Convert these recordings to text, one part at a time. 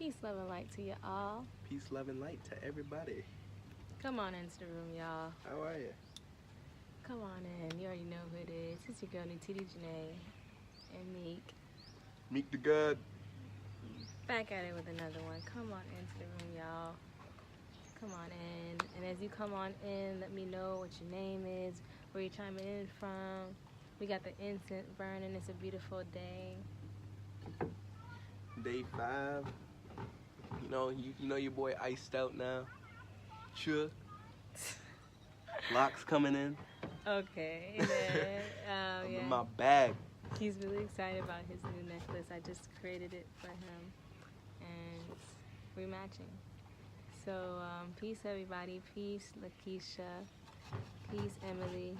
Peace, love, and light to you all. Peace, love, and light to everybody. Come on into the room, y'all. How are you? Come on in. You already know who it is. It's your girl, Nititi Janae and Meek. Meek the God. Back at it with another one. Come on into the room, y'all. Come on in. And as you come on in, let me know what your name is, where you're chiming in from. We got the incense burning. It's a beautiful day. Day 5. You know your boy iced out now. Sure. Locks coming in. Okay. And then, I'm yeah. in my bag. He's really excited about his new necklace. I just created it for him. And we're matching. So, peace, everybody. Peace, Lakeisha. Peace, Emily.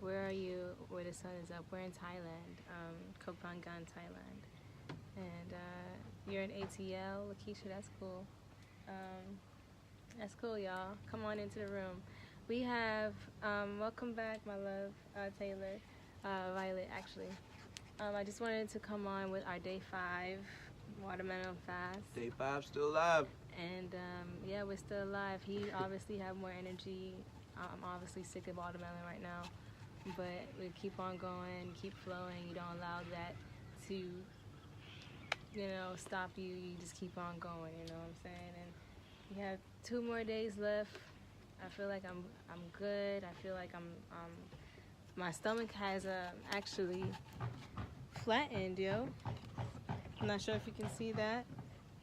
Where are you? Where the sun is up. We're in Thailand, Koh Phangan, Thailand. And you're in ATL, Lakeisha. That's cool. That's cool, y'all. Come on into the room. We have, welcome back, my love, Taylor, Violet, actually. I just wanted to come on with our day 5 watermelon fast. Day 5 still alive. And yeah, we're still alive. He obviously have more energy. I'm obviously sick of watermelon right now, but we keep on going, keep flowing. You don't allow that to, stop you. You just keep on going. You know what I'm saying? And we have 2 more days left. I feel like I'm good. I feel like my stomach has actually flattened, yo. I'm not sure if you can see that,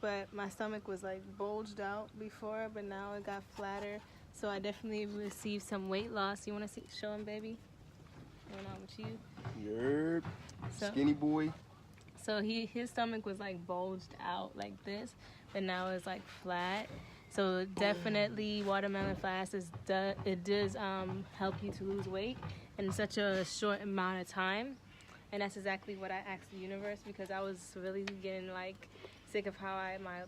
but my stomach was like bulged out before, but now it got flatter. So I definitely received some weight loss. You want to show him, baby? Going on with you? Yerp. Skinny boy. So his stomach was like bulged out like this, but now it's like flat. So definitely watermelon fast it does help you to lose weight in such a short amount of time. And that's exactly what I asked the universe, because I was really getting like sick of how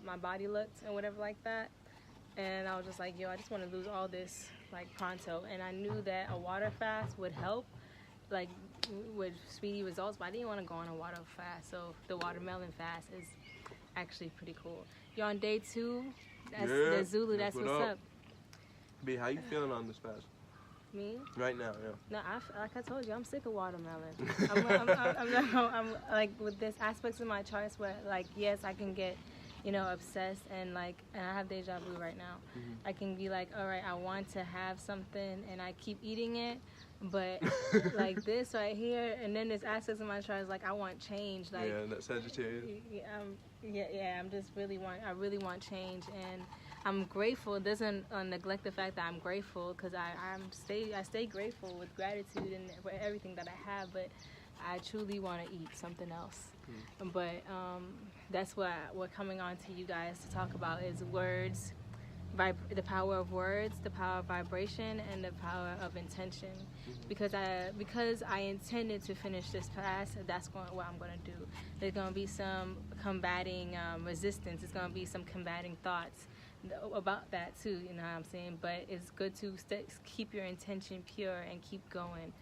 my body looked and whatever like that. And I was just like, yo, I just want to lose all this like pronto. And I knew that a water fast would help like with speedy results, but I didn't want to go on a water fast. So the watermelon fast is actually pretty cool. You're on day 2. That's Zulu. That's what's up. B, how you feeling on this fast? Me? Right now, yeah. No, like I told you, I'm sick of watermelon. I'm like with this aspects of my charts where like, yes, I can get, obsessed and I have deja vu right now. Mm-hmm. I can be like, all right, I want to have something and I keep eating it, but like this right here, and then there's aspects of my charts like I want change. Like, yeah, that's Sagittarius. Yeah, I really want change, and I'm grateful. It doesn't neglect the fact that I'm grateful, because I stay grateful with gratitude and for everything that I have, but I truly want to eat something else. But that's what we're coming on to you guys to talk about is words, the power of words, the power of vibration, and the power of intention. Because I intended to finish this fast, that's what I'm going to do. There's going to be some combating resistance. There's going to be some combating thoughts about that too, you know what I'm saying? But it's good to keep your intention pure and keep going.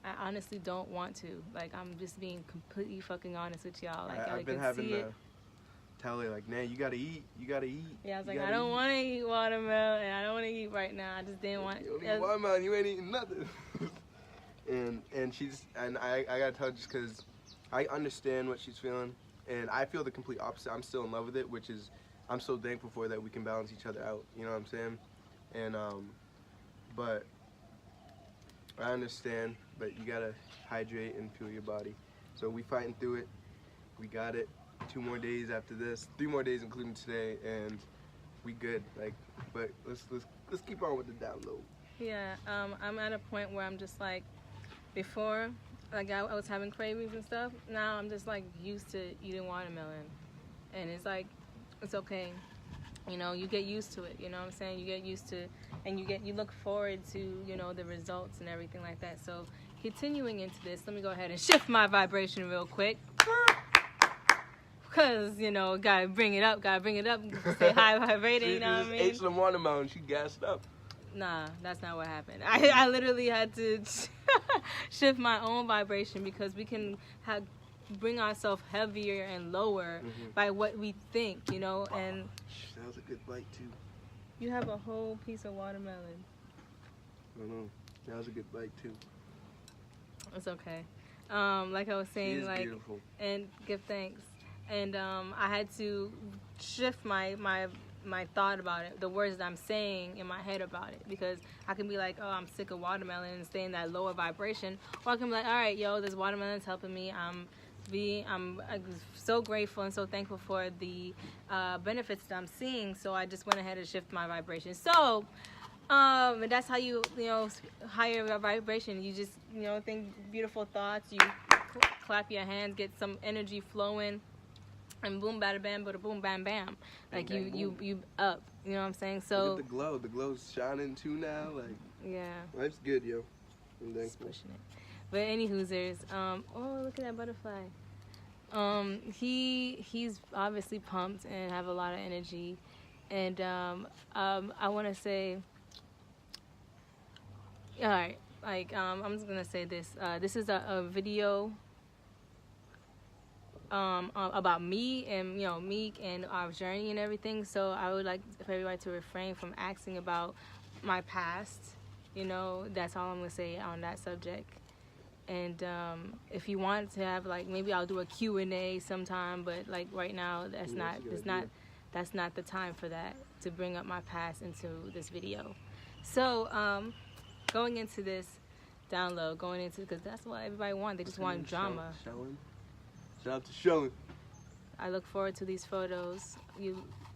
I honestly don't want to. Like, I'm just being completely fucking honest with y'all. Like, I've been having to tell her, like, man, you gotta eat. Yeah, I was like, I don't want to eat watermelon, and I don't want to eat right now. I just didn't want. You don't eat watermelon, you ain't eating nothing. and I gotta tell her, just because I understand what she's feeling, and I feel the complete opposite. I'm still in love with it, which is, I'm so thankful for that we can balance each other out. You know what I'm saying? And but I understand, but you gotta hydrate and fuel your body. So we fighting through it. We got it. 2 more days after this, 3 more days including today, and we good. Like, but let's keep on with the download. Yeah, I'm at a point where I'm just like, before, like I was having cravings and stuff. Now I'm just like used to eating watermelon, and it's like, it's okay. You get used to it. You know what I'm saying? You get used to, and you look forward to, the results and everything like that. So continuing into this, let me go ahead and shift my vibration real quick. Because, gotta bring it up, stay high vibrating, you know what I mean? Ate some watermelon, she gassed up. Nah, that's not what happened. I literally had to shift my own vibration, because we can bring ourselves heavier and lower by what we think, you know. And that was a good bite too. you have a whole piece of watermelon. I don't know. That was a good bite too. It's okay. Like I was saying, like, beautiful. And give thanks. And I had to shift my thought about it, the words that I'm saying in my head about it, because I can be like, oh, I'm sick of watermelon and stay in that lower vibration, or I can be like, all right, yo, this watermelon's helping me. I'm so grateful and so thankful for the benefits that I'm seeing. So I just went ahead and shift my vibration. So. And that's how you higher your vibration. You just, think beautiful thoughts. You clap your hands, get some energy flowing, and boom, bada bam, bada boom, bam, bam. Like bang, you up. You know what I'm saying? So look at the glow. The glow's shining too now. Like, yeah, life's good, yo. I'm just thankful. pushing it. But any hoosers, oh, look at that butterfly. He's obviously pumped and have a lot of energy, and I want to say. All right, like I'm just gonna say this. This is a video about me and Meek and our journey and everything. So I would like for everybody to refrain from asking about my past. That's all I'm gonna say on that subject. And if you want to have maybe I'll do a Q&A sometime. But right now that's not the time for that, to bring up my past into this video. So. Going into this download, because that's what everybody wants. They just want drama. Shout out to Showing. I look forward to these photos.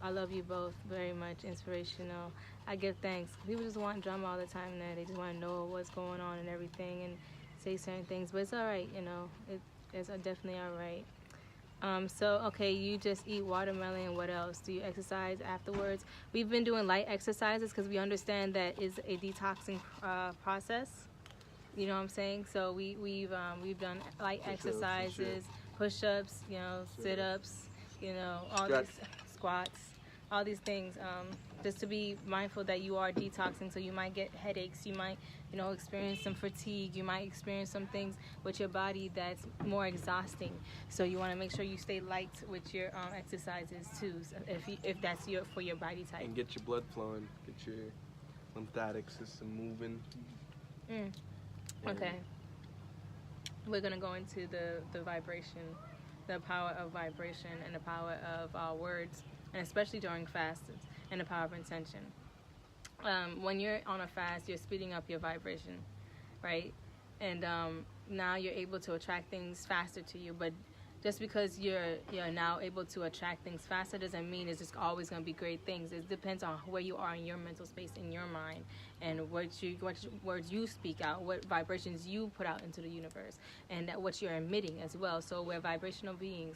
I love you both very much. Inspirational. I give thanks. People just want drama all the time now. They just want to know what's going on and everything and say certain things. But it's all right, It's definitely all right. So, okay, you just eat watermelon. What else? Do you exercise afterwards? We've been doing light exercises because we understand that is a detoxing process. You know what I'm saying? So we've done light exercises, push-ups, sit-ups, all these squats, all these things. Just to be mindful that you are detoxing. So you might get headaches. You might, experience some fatigue. You might experience some things with your body that's more exhausting. So you want to make sure you stay light with your exercises too. So if that's for your body type. And get your blood flowing. Get your lymphatic system moving. Okay. We're gonna go into the vibration, the power of vibration, and the power of our words, and especially during fasts, and the power of intention. When you're on a fast, you're speeding up your vibration, right? And now you're able to attract things faster to you. But just because you're now able to attract things faster doesn't mean it's just always going to be great things. It depends on where you are in your mental space, in your mind, and what words you speak out, what vibrations you put out into the universe, and what you're emitting as well. So we're vibrational beings,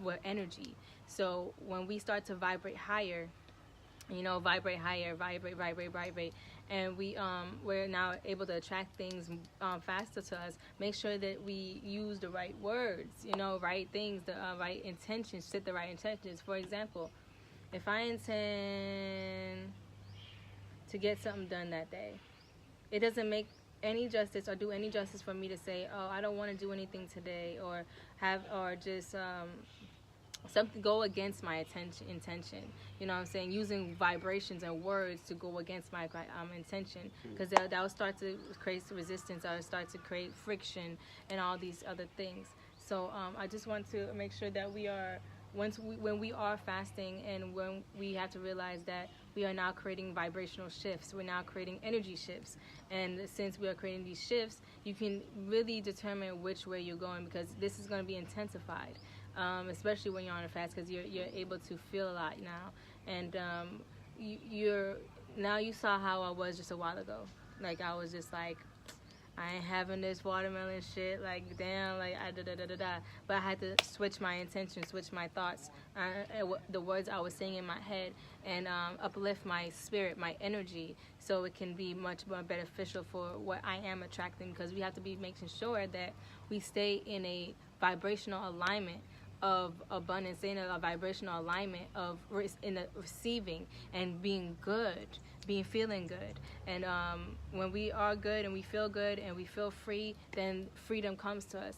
we're energy. So when we start to vibrate higher, vibrate higher, vibrate, and we're now able to attract things faster to us. Make sure that we use the right words, right things, the right intentions, set the right intentions. For example, if I intend to get something done that day, it doesn't make any justice or do any justice for me to say, oh, I don't want to do anything today, or just something go against my intention. You know what I'm saying? Using vibrations and words to go against my intention, because that will start to create resistance, or start to create friction and all these other things. So I just want to make sure that we are, when we are fasting, and when we have to realize that we are now creating vibrational shifts, we're now creating energy shifts. And since we are creating these shifts, you can really determine which way you're going, because this is going to be intensified. Especially when you're on a fast, because you're able to feel a lot now, and you saw how I was just a while ago. Like I was just like, I ain't having this watermelon shit. Like damn, like But I had to switch my intention, switch my thoughts, the words I was saying in my head, and uplift my spirit, my energy, so it can be much more beneficial for what I am attracting. Because we have to be making sure that we stay in a vibrational alignment of abundance, staying in a vibrational alignment of in the receiving and being good, feeling good. And when we are good and we feel good and we feel free, then freedom comes to us.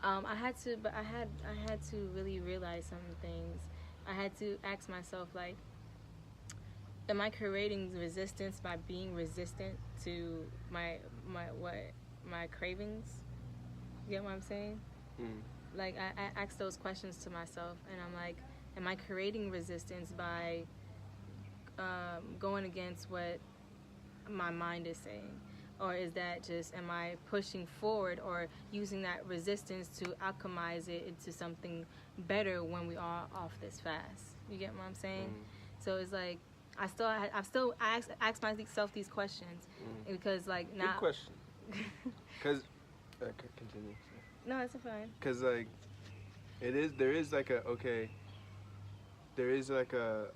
I had to, but I had to really realize some things. I had to ask myself, like, am I creating resistance by being resistant to my cravings? You get what I'm saying? Like, I ask those questions to myself, and I'm like, am I creating resistance by going against what my mind is saying? Or is that just, am I pushing forward or using that resistance to alchemize it into something better when we are off this fast? You get what I'm saying? So it's like, I ask myself these questions because, like, now. Good question. Because, continue. No, it's fine. Because, like, there is like a,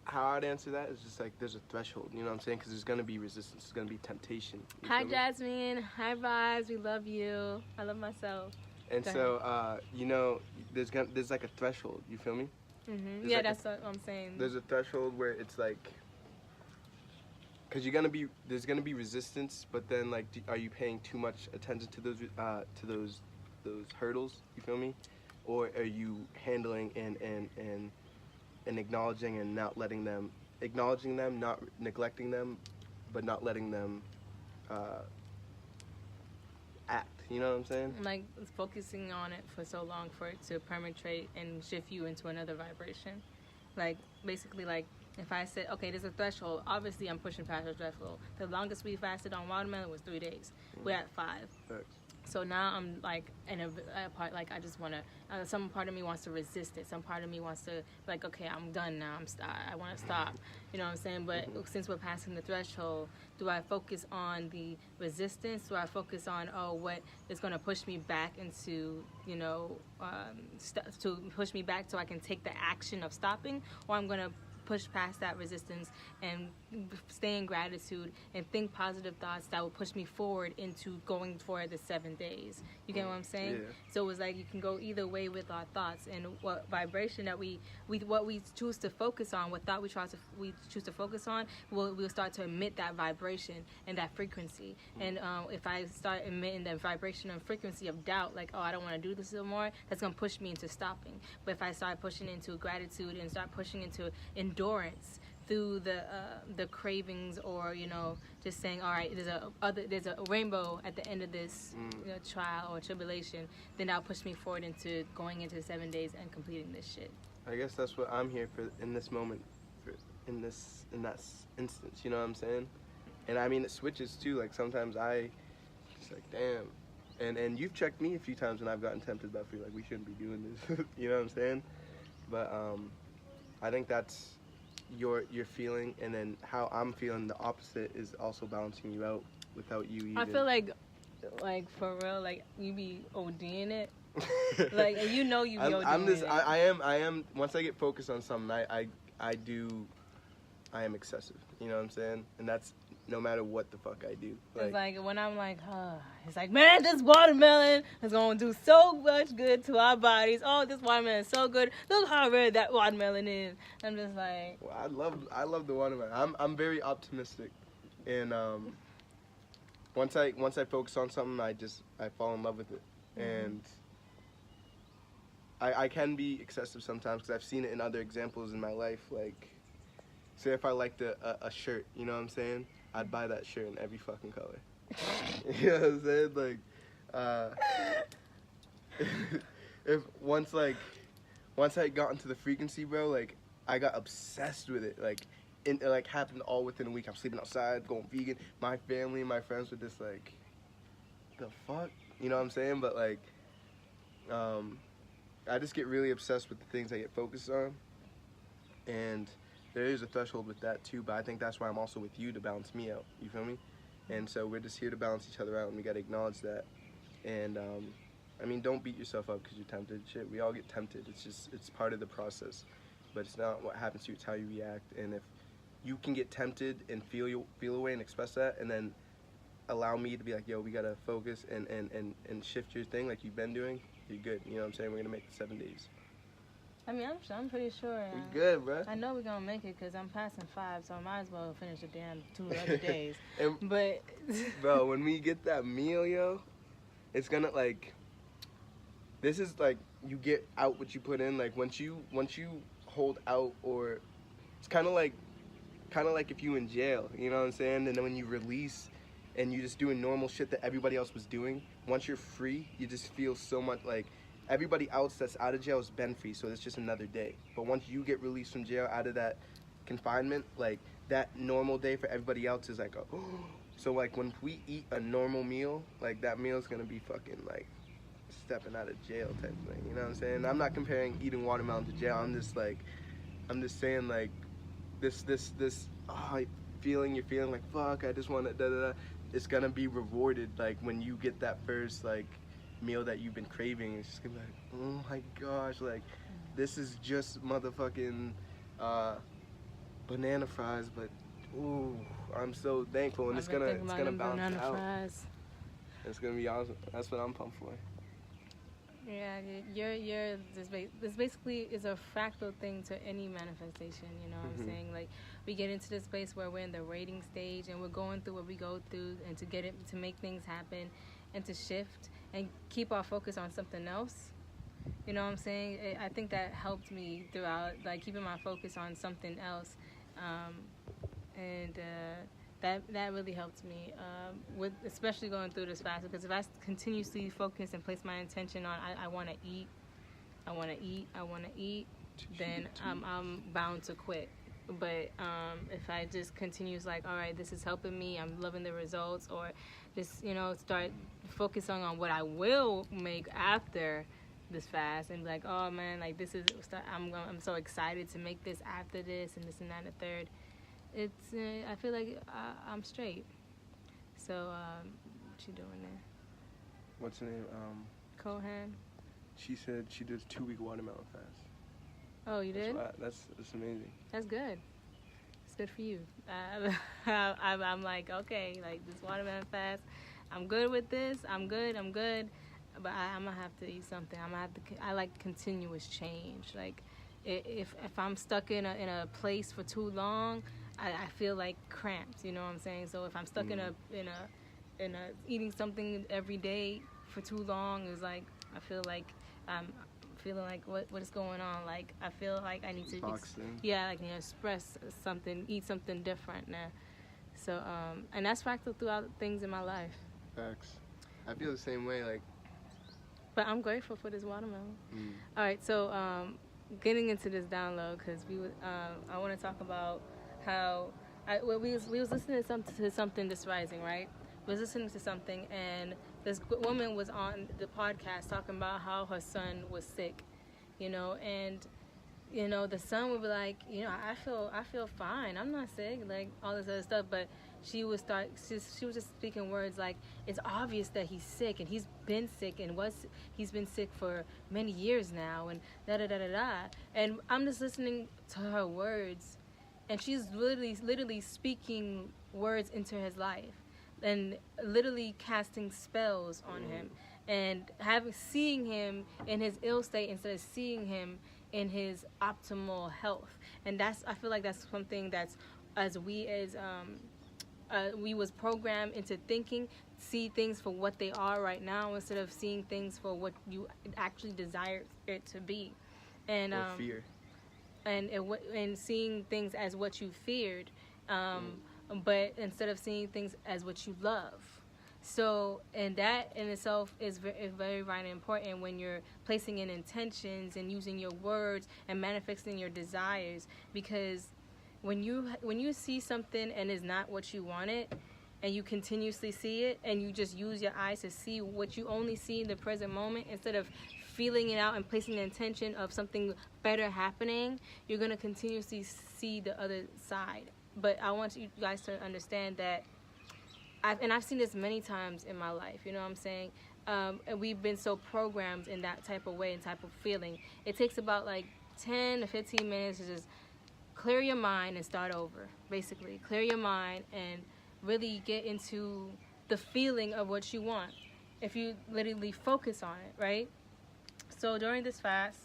how I'd answer that is just like, there's a threshold, you know what I'm saying? Because there's going to be resistance, there's going to be temptation. Hi, Jasmine. Hi, Vibes. We love you. I love myself. And so, you know, there's like a threshold, you feel me? Yeah, like that's what I'm saying. There's a threshold where it's like, because there's gonna be resistance, but then, like, are you paying too much attention to those hurdles? You feel me? Or are you handling and acknowledging and not letting them, acknowledging them, not neglecting them, but not letting them act? You know what I'm saying? Like, focusing on it for so long for it to penetrate and shift you into another vibration. Like, basically, like, if I said, okay, there's a threshold, obviously I'm pushing past the threshold. The longest we fasted on watermelon was 3 days. We're at 5. Thanks. So now I'm, like, in a part, like, I just want to, some part of me wants to resist it. Some part of me wants to, like, okay, I'm done now. I want to stop. You know what I'm saying? But since we're passing the threshold, do I focus on the resistance? Do I focus on, what is going to push me back into, you know, to push me back so I can take the action of stopping? Or I'm going to push past that resistance and stay in gratitude and think positive thoughts that will push me forward into going for the 7 days. You get what I'm saying? Yeah. So it was like, you can go either way with our thoughts, and what vibration that we choose to focus on, what thought we choose to focus on, we'll start to emit that vibration and that frequency. And if I start emitting the vibration and frequency of doubt, like, I don't want to do this anymore, that's going to push me into stopping. But if I start pushing into gratitude and start pushing into endurance through the cravings, or, you know, just saying, all right, there's a rainbow at the end of this trial or tribulation, then that'll push me forward into going into 7 days and completing this shit. I guess that's what I'm here for in this moment, in that instance. You know what I'm saying? And I mean, it switches too. Like, sometimes I just like, damn. And you've checked me a few times when I've gotten tempted by food, like, we shouldn't be doing this. You know what I'm saying? But I think that's your feeling, and then how I'm feeling, the opposite, is also balancing you out without you even. I feel like for real, like, you be ODing it. Like, and you know you be ODing it. I am. Once I get focused on something, I am excessive. You know what I'm saying? And that's no matter what the fuck I do. It's like, when I'm like, it's like, man, this watermelon is going to do so much good to our bodies. Oh, this watermelon is so good. Look how red that watermelon is. I'm just like... Well, I love the watermelon. I'm very optimistic. And once I focus on something, I fall in love with it. And I can be excessive sometimes, because I've seen it in other examples in my life. Like, say if I liked a shirt, you know what I'm saying? I'd buy that shirt in every fucking color. You know what I'm saying? Like, if once I got into the frequency, bro, like, I got obsessed with it. Like, it like happened all within a week. I'm sleeping outside, going vegan. My family and my friends were just like, the fuck? You know what I'm saying? But, like, I just get really obsessed with the things I get focused on. And there is a threshold with that too, but I think that's why I'm also with you, to balance me out. You feel me? And so we're just here to balance each other out, and we gotta acknowledge that. And I mean, don't beat yourself up because you're tempted. Shit, we all get tempted. It's part of the process, but it's not what happens to you. It's how you react. And if you can get tempted and feel away and express that, and then allow me to be like, yo, we gotta focus and shift your thing like you've been doing, you're good. You know what I'm saying? We're gonna make it 7 days. I mean, I'm pretty sure. We're good, bro. I know we're gonna make it because I'm passing 5, so I might as well finish the damn 2 other days. But bro, when we get that meal, yo, it's gonna, like, this is like you get out what you put in. Like once you hold out, or it's kind of like if you in jail, you know what I'm saying? And then when you release and you just doing normal shit that everybody else was doing, once you're free, you just feel so much like everybody else that's out of jail has been free, so it's just another day. But once you get released from jail, out of that confinement, like that normal day for everybody else is like a so like when we eat a normal meal, like that meal's gonna be fucking like stepping out of jail type thing, you know what I'm saying? I'm not comparing eating watermelon to jail. I'm just saying like this feeling you're feeling like fuck, I just want to da da da. It's gonna be rewarded like when you get that first like meal that you've been craving. It's just gonna be like, oh my gosh, like this is just motherfucking banana fries, but ooh, I'm so thankful, and it's gonna balance out. Fries. It's gonna be awesome. That's what I'm pumped for. Yeah, this basically is a fractal thing to any manifestation, you know what I'm saying? Like, we get into this place where we're in the rating stage and we're going through what we go through, and to make things happen and to shift and keep our focus on something else. You know what I'm saying? I think that helped me throughout, like, keeping my focus on something else. That really helped me, with especially going through this fast, because if I continuously focus and place my intention on I want to eat, then I'm bound to quit. But if I just continues like, all right, this is helping me, I'm loving the results, or just, you know, start focusing on what I will make after this fast, and be like, oh man, like this is, I'm so excited to make this after this and this and that and the third. It's I feel like I'm straight. So what you doing there? What's her name? Kohan. She said she did a 2-week watermelon fast. Oh, you did? That's amazing. That's good. It's good for you. I'm like, okay, like this watermelon fast, I'm good with this. I'm good. But I'm gonna have to eat something. I like continuous change. Like if I'm stuck in a place for too long, I feel like cramped, you know what I'm saying? So if I'm stuck in a eating something every day for too long, is like I feel like I'm feeling like what is going on? Like I feel like I need to express something, eat something different now. So and that's fractal throughout things in my life. Facts. I feel the same way. Like, but I'm grateful for this watermelon. All right, so getting into this download, because I want to talk about how we was listening to something this rising, right? We was listening to something, and this woman was on the podcast talking about how her son was sick, you know, and you know the son would be like, you know, I feel fine, I'm not sick, like all this other stuff, but she was just speaking words like, it's obvious that he's sick, and he's been sick, and he's been sick for many years now, and da da da da da. And I'm just listening to her words, and she's literally speaking words into his life, and literally casting spells on him, and seeing him in his ill state instead of seeing him in his optimal health. And I feel like that's something that's we was programmed into thinking, see things for what they are right now instead of seeing things for what you actually desire it to be, and or fear, and seeing things as what you feared, but instead of seeing things as what you love. So, and that in itself is very, very important when you're placing in intentions and using your words and manifesting your desires, because when you see something and it's not what you wanted, and you continuously see it, and you just use your eyes to see what you only see in the present moment instead of feeling it out and placing the intention of something better happening, you're going to continuously see the other side. But I want you guys to understand that I've seen this many times in my life, you know what I'm saying? And we've been so programmed in that type of way and type of feeling. It takes about like 10 to 15 minutes to just clear your mind and start over, basically. Clear your mind and really get into the feeling of what you want if you literally focus on it, right? So during this fast,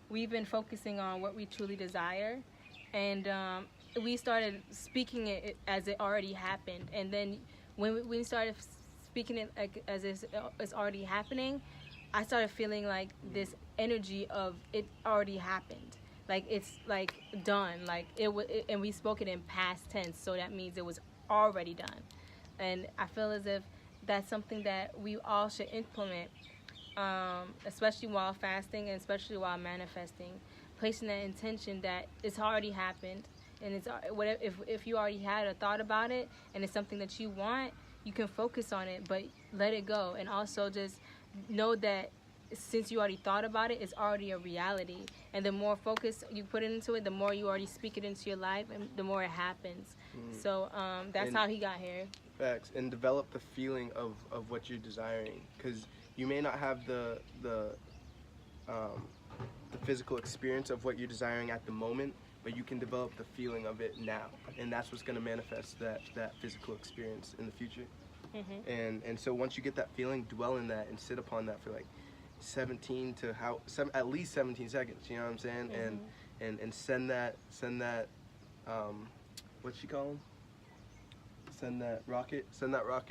we've been focusing on what we truly desire, and we started speaking it as it already happened. And then when we started speaking it as it's already happening, I started feeling like this energy of it already happened. Like it's like done. Like it was, and we spoke it in past tense, so that means it was already done. And I feel as if that's something that we all should implement, especially while fasting and especially while manifesting, placing that intention that it's already happened, and it's whatever. If you already had a thought about it and it's something that you want, you can focus on it, but let it go, and also just know that since you already thought about it, it's already a reality. And the more focus you put into it, the more you already speak it into your life, and the more it happens. So that's how he got here. Facts. And develop the feeling of what you're desiring, because you may not have the physical experience of what you're desiring at the moment, but you can develop the feeling of it now, and that's what's going to manifest that physical experience in the future. And so once you get that feeling, dwell in that and sit upon that for like at least 17 seconds, you know what I'm saying? And send that what's she call him? Send that rocket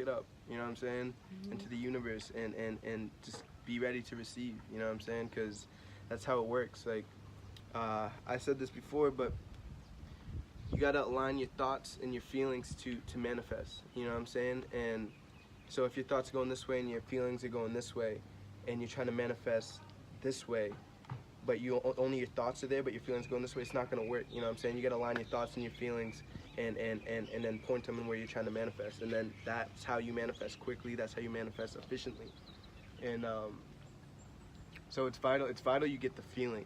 up, you know what I'm saying? Into the universe, and just be ready to receive, you know what I'm saying? Because that's how it works. Like I said this before, but you gotta align your thoughts and your feelings to manifest, you know what I'm saying? And so if your thoughts are going this way and your feelings are going this way, and you're trying to manifest this way, but only your thoughts are there, but your feelings are going this way, it's not gonna work, you know what I'm saying? You gotta align your thoughts and your feelings, and then point them in where you're trying to manifest, and then that's how you manifest quickly, that's how you manifest efficiently. And so it's vital you get the feeling,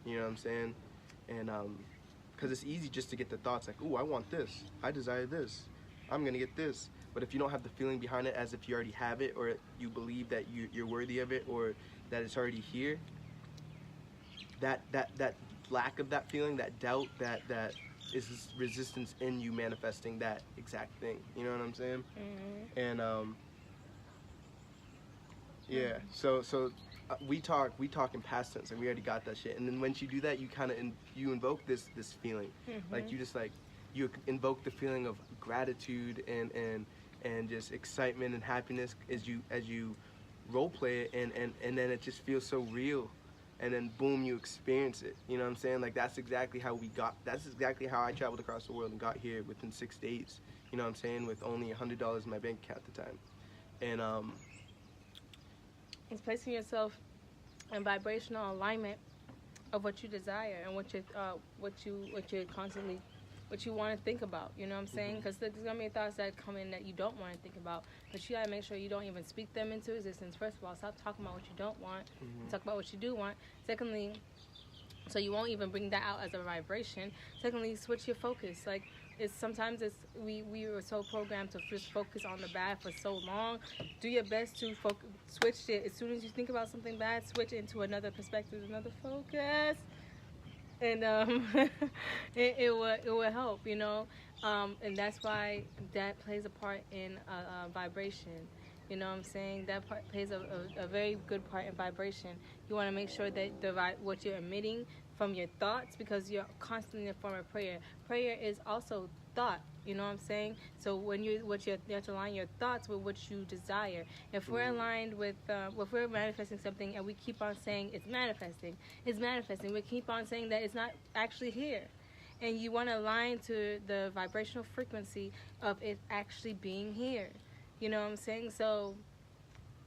you know what I'm saying? And because it's easy just to get the thoughts like, ooh, I want this, I desire this, I'm gonna get this. But if you don't have the feeling behind it, as if you already have it, or you believe that you're worthy of it, or that it's already here, that lack of that feeling, that doubt, that is resistance in you manifesting that exact thing. You know what I'm saying? And yeah. So we talk in past tense, and we already got that shit. And then once you do that, you kind of you invoke this feeling, like you invoke the feeling of gratitude and just excitement and happiness as you role play it, and then it just feels so real, and then boom, you experience it. You know what I'm saying? Like that's exactly how I traveled across the world and got here within 6 days. You know what I'm saying? With only $100 in my bank account at the time. And it's placing yourself in vibrational alignment of what you desire and what you want to think about, you know what I'm saying? Because there's going to be thoughts that come in that you don't want to think about, but you got to make sure you don't even speak them into existence. First of all, stop talking about what you don't want, talk about what you do want. Secondly, so you won't even bring that out as a vibration. Secondly, switch your focus. Like, sometimes we were so programmed to just focus on the bad for so long. Do your best to switch it. As soon as you think about something bad, switch into another perspective, another focus. And it will help, you know, and that's why that plays a part in vibration. You know what I'm saying? That part plays a very good part in vibration. You want to make sure that what you're emitting from your thoughts, because you're constantly in a form of prayer. Prayer is also thought. You know what I'm saying? So when you have to align your thoughts with what you desire. If we're aligned with, if we're manifesting something and we keep on saying it's manifesting, we keep on saying that it's not actually here. And you want to align to the vibrational frequency of it actually being here. You know what I'm saying? So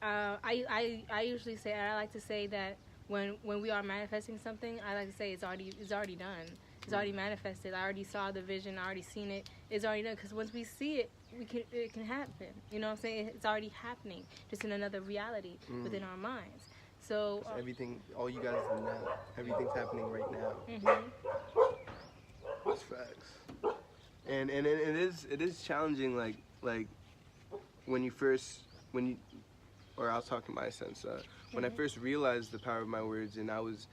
I usually say, I like to say that when we are manifesting something, I like to say it's already done. It's already manifested. I already saw the vision. I already seen it. It's already done. Because once we see it, it can happen. You know what I'm saying? It's already happening, just in another reality within our minds. So everything, all you guys do now, everything's happening right now. That's facts. And it is challenging. Like when I'll talk in my sense. When I first realized the power of my words, and I was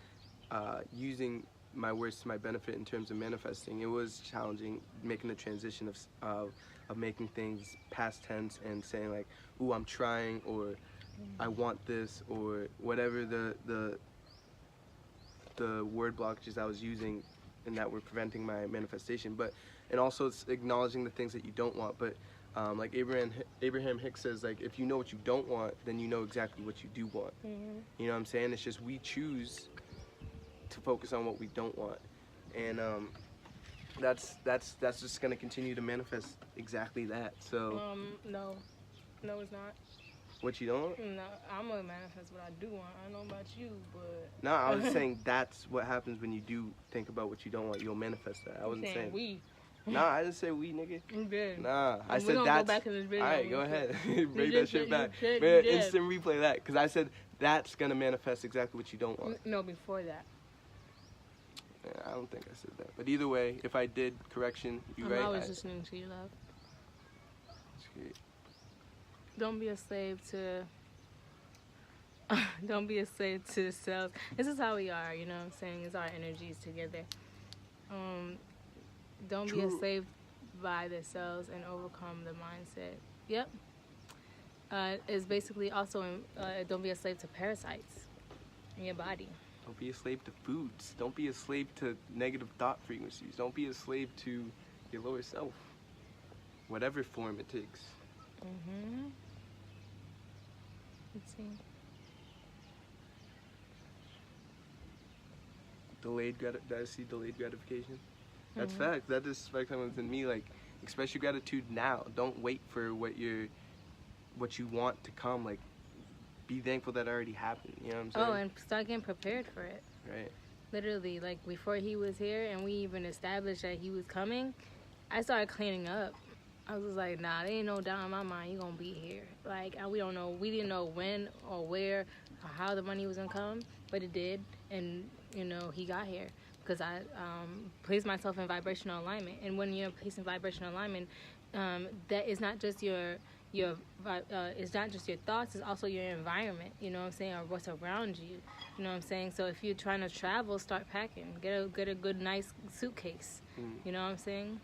using my words to my benefit in terms of manifesting, it was challenging making the transition of making things past tense and saying like, ooh, I'm trying, or I want this, or whatever the word blockages I was using and that were preventing my manifestation. And also it's acknowledging the things that you don't want. But Like Abraham Hicks says, like, if you know what you don't want, then you know exactly what you do want. Mm-hmm. You know what I'm saying? It's just we choose to focus on what we don't want, and that's just gonna continue to manifest exactly that. So No, it's not. what you don't want? No, I'm gonna manifest what I do want. I don't know about you, but No, I was saying that's what happens when you do think about what you don't want. You'll manifest that. I wasn't saying we. Nah, I didn't say we, nigga. You did. Nah, I And said we gonna that's. go back in this video. Alright, go ahead. Bring You that shit did, back. you Man, did. instant replay that, because I said that's gonna manifest exactly what you don't want. No, before that. Yeah, I don't think I said that. But either way, if I did, correction, you I'm right. always listening to you, love. Shit. Don't be a slave to. Don't be a slave to cells. This is how we are, you know what I'm saying? It's our energies together. Don't be a True. slave by the cells and overcome the mindset. Yep. It's basically also don't be a slave to parasites in your body. Don't be a slave to foods. Don't be a slave to negative thought frequencies. Don't be a slave to your lower self. Whatever form it takes. Mm-hmm. Let's see. Delayed gratification. That's Mhm. fact. That is fact within me. Like, express your gratitude now. Don't wait for what you want to come. Like, be thankful that already happened. You know what I'm saying? Oh, and start getting prepared for it. Right. Literally, like before he was here and we even established that he was coming, I started cleaning up. I was like, nah, there ain't no doubt in my mind you're gonna be here. Like, we didn't know when or where or how the money was gonna come, but it did, and you know he got here because I placed myself in vibrational alignment. And when you're placed in vibrational alignment, that is not just it's not just your thoughts, it's also your environment, you know what I'm saying, or what's around you, you know what I'm saying. So if you're trying to travel, start packing, get a good nice suitcase, you know what I'm saying.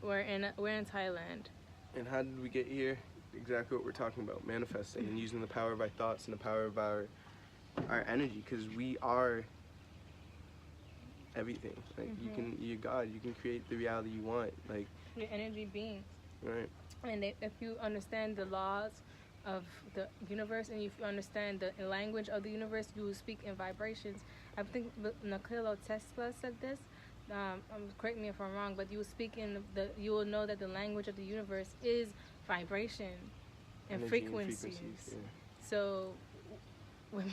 We're in Thailand. And how did we get here? Exactly what we're talking about, manifesting and using the power of our thoughts and the power of our energy, because we are everything. Like, you're God. You can create the reality you want. Like, Your energy beings. right. And if you understand the laws of the universe and if you understand the language of the universe, you will speak in vibrations. I think Nikola Tesla said this. Correct me if I'm wrong, but you will speak in you will know that the language of the universe is vibration and Energy frequencies. yeah. So when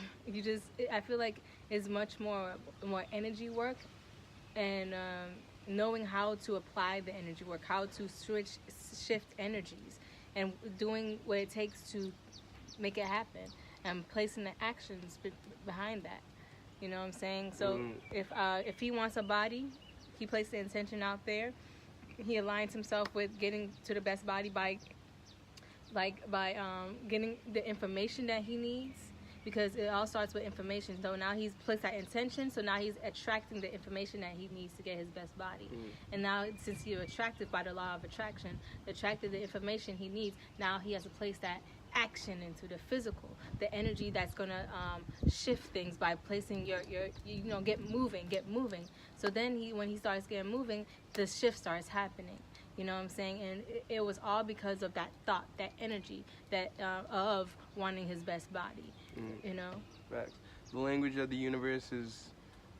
I feel like it's much more energy work, and knowing how to apply the energy work, how to shift energies, and doing what it takes to make it happen, and placing the actions behind that. You know what I'm saying? So if he wants a body, he places the intention out there. He aligns himself with getting to the best body by getting the information that he needs, because it all starts with information. So now he's placed that intention, so now he's attracting the information that he needs to get his best body. And now, since you're attracted by the law of attraction, attracted the information he needs, now he has to place that action into the physical, the energy that's gonna shift things by placing your get moving. So then when he starts getting moving, the shift starts happening. You know what I'm saying? And it was all because of that thought, that energy, that of wanting his best body. You know. Facts. The language of the universe is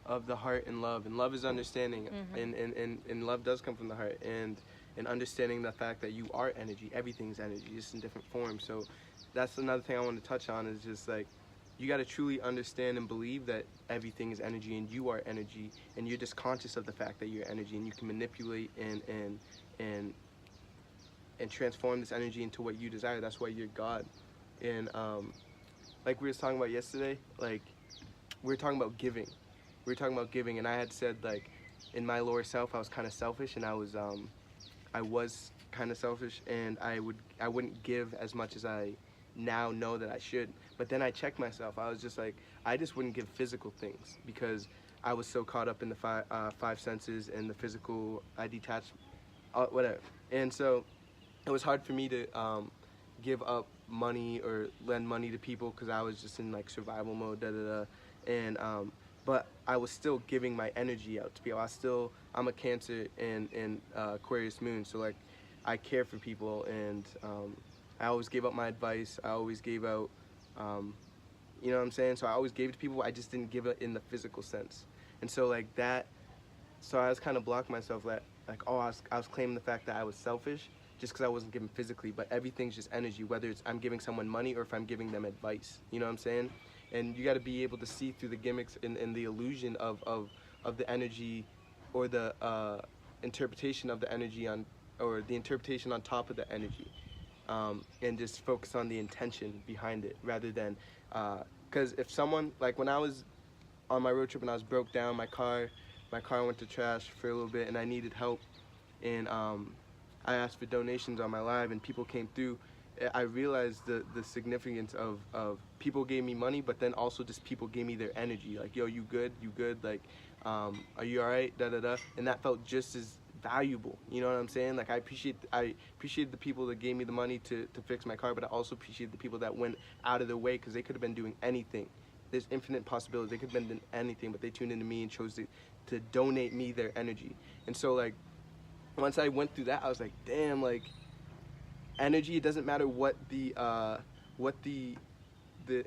of the heart and love is understanding, and love does come from the heart, and understanding the fact that you are energy. Everything's energy, just in different forms. So that's another thing I want to touch on, is just like, you got to truly understand and believe that everything is energy and you are energy, and you're just conscious of the fact that you're energy, and you can manipulate and transform this energy into what you desire. That's why you're God. And like we were talking about yesterday, like we were talking about giving. And I had said, like, in my lower self I was kind of selfish, and I was kind of selfish, and I wouldn't give as much as I now know that I should. But then I checked myself. I was just like, I just wouldn't give physical things because I was so caught up in the five senses and the physical. I detached, whatever. And so it was hard for me to give up money or lend money to people because I was just in like survival mode, and but I was still giving my energy out to people. I'm a Cancer and Aquarius moon, so like I care for people, and I always gave out my advice. I always gave out, you know what I'm saying? So I always gave it to people. I just didn't give it in the physical sense. And so like that, so I was kind of blocking myself that like, oh, I was claiming the fact that I was selfish just because I wasn't giving physically, but everything's just energy, whether it's I'm giving someone money or if I'm giving them advice. You know what I'm saying? And you got to be able to see through the gimmicks and the illusion of the energy, or the interpretation of the energy on, or the interpretation on top of the energy, and just focus on the intention behind it rather than, because if someone, like when I was on my road trip and I was broke down, my car went to trash for a little bit and I needed help, and I asked for donations on my live and people came through. I realized the significance of people gave me money, but then also just people gave me their energy, like, yo, you good, like, are you all right, da da da, and that felt just as valuable. You know what I'm saying? Like, I appreciate the people that gave me the money to fix my car, but I also appreciate the people that went out of their way, because they could have been doing anything. There's infinite possibilities. They could have been doing anything, but they tuned into me and chose to donate me their energy. And so, like, once I went through that, I was like, damn, like, energy, it doesn't matter what the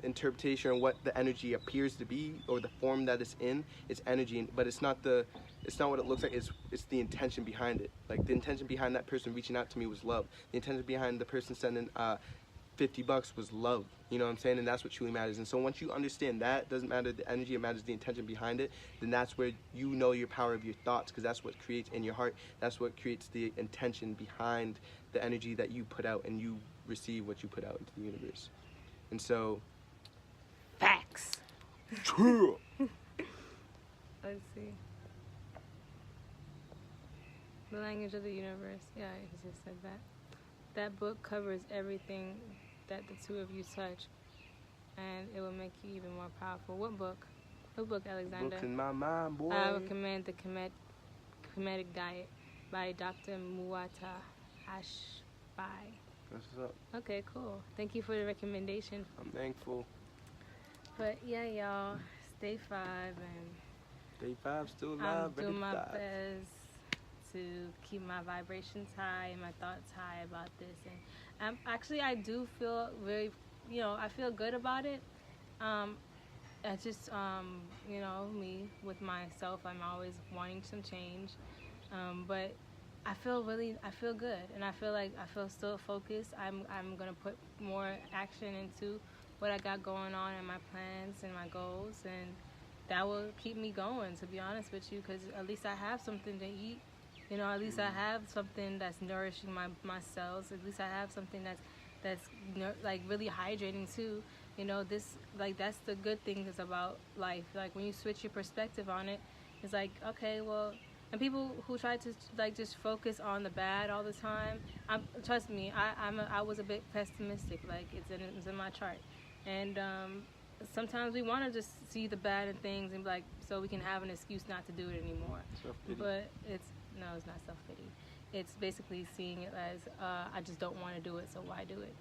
interpretation or what the energy appears to be or the form that it's in. It's energy, but it's not what it looks like. It's the intention behind it. Like, the intention behind that person reaching out to me was love. The intention behind the person sending $50 was love. You know what I'm saying? And that's what truly matters. And so once you understand that, it doesn't matter the energy, it matters the intention behind it, then that's where you know your power of your thoughts, because that's what creates in your heart. That's what creates the intention behind the energy that you put out, and you receive what you put out into the universe. And so, facts. Let's see. The language of the universe. Yeah, he just said that. That book covers everything that the two of you touch, and it will make you even more powerful. What book? What book, Alexander? Books in my mind, boy. I recommend The Kemetic Diet by Dr. Muata Ashby. That's what's up. Okay, cool. Thank you for the recommendation. I'm thankful. But yeah, y'all, stay 5, and Day 5 still alive. I'm doing my best to keep my vibrations high and my thoughts high about this. And I do feel very, I feel good about it. I just, me with myself, I'm always wanting some change, but I feel good, and I feel still focused. I'm gonna put more action into what I got going on and my plans and my goals, and that will keep me going, to be honest with you, because at least I have something to eat. At least I have something that's nourishing my cells. At least I have something that's like really hydrating too. That's the good things about life. Like, when you switch your perspective on it, it's like, okay, well, and people who try to just focus on the bad all the time, trust me, I was a bit pessimistic. Like, it's in my chart, and sometimes we want to just see the bad in things and be like, so we can have an excuse not to do it anymore. Self-pity. But it's not self-pity. It's basically seeing it as I just don't want to do it, so why do it?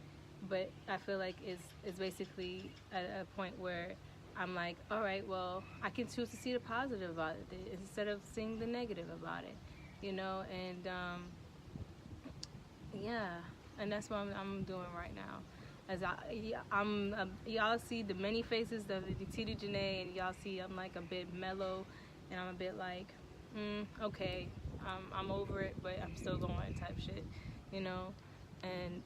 But I feel like it's basically at a point where I'm like, all right, well, I can choose to see the positive about it instead of seeing the negative about it, and yeah, and that's what I'm doing right now. As y'all see the many faces of the Titi Janae, and y'all see I'm like a bit mellow, and I'm a bit like, okay, I'm over it, but I'm still going type shit, and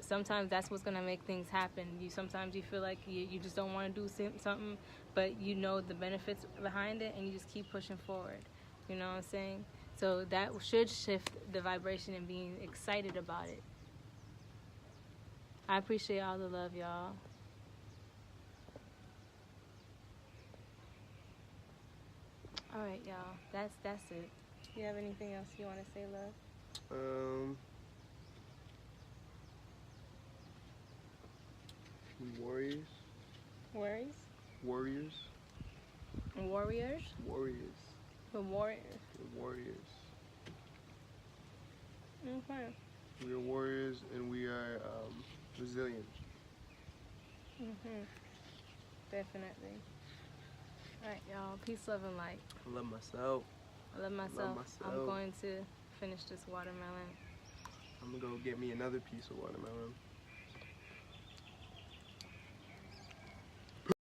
sometimes that's what's gonna make things happen. Sometimes you feel like you just don't want to do something, but the benefits behind it, and you just keep pushing forward. You know what I'm saying? So that should shift the vibration and being excited about it. I appreciate all the love, y'all. All right, y'all. That's it. You have anything else you want to say, love? Warriors. Worries? Warriors. Warriors? Warriors. The warriors. The warriors. Okay. We are warriors, and we are resilient. Definitely. Alright, y'all. Peace, love, and light. I love myself. I love myself. I'm going to finish this watermelon. I'm gonna go get me another piece of watermelon.